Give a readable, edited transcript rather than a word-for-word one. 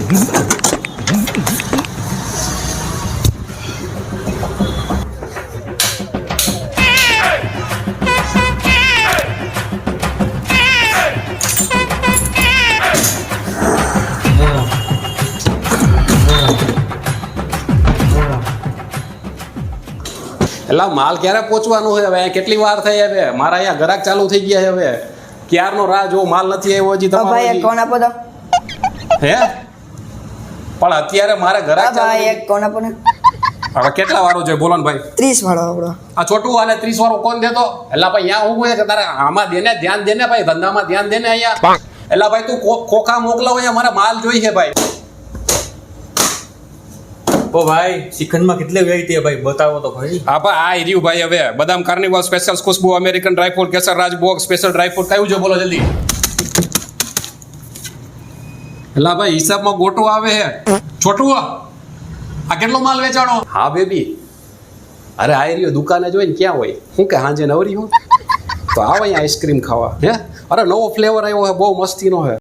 એટલે માલ ક્યારે પહોંચવાનું હોય હવે? કેટલી વાર થઈ હવે? મારા અહીંયા ગ્રાહક ચાલુ થઈ ગયા છે હવે. ક્યારનો રાહ જો, માલ નથી આવ્યો હજી તમારો. ભાઈ એક કોણ આપો તો. હે પણ અત્યારે મારે ગ્રાહક ભાઈ એક કોણ આપો ને. હવે કેટલા વાળો છે બોલો ને ભાઈ? 30 વાળો આપણો. આ છોટું અને 30 વાળો કોણ દેતો? એટલે ભાઈ અહીંયા હું કે તારે આમાં દેને ધ્યાન દેને ભાઈ, ધંધામાં ધ્યાન દેને અહીંયા. એટલે ભાઈ તું ખોખા મોકલાવ, અહીંયા મારે માલ જોઈએ ભાઈ. ઓ ભાઈ શ્રીખંડમાં કેટલી વેરાયટી ભાઈ બતાવો તો ભાઈ. હા ભાઈ આ રહ્યું ભાઈ. હવે બદામ કાર્નિવલ સ્પેશિયલ ખુશ્બુ અમેરિકન ડ્રાયફ્રૂટ કેસર રાજભોગ સ્પેશિયલ ડ્રાયફ્રૂટ કયું છે બોલો જલ્દી. એટલે ભાઈ હિસાબમાં ગોટું આવે છે. છોટું આ કેટલો માલ વેચાણો? હા બેબી. અરે આ રહ્યો દુકાને જોઈને ક્યાં હોય? શું કે હાંજે નવરી હું તો આવે અહીંયા આઈસ્ક્રીમ ખાવા. હે અરે નવો ફ્લેવર આવ્યો છે, બહુ મસ્તીનો છે.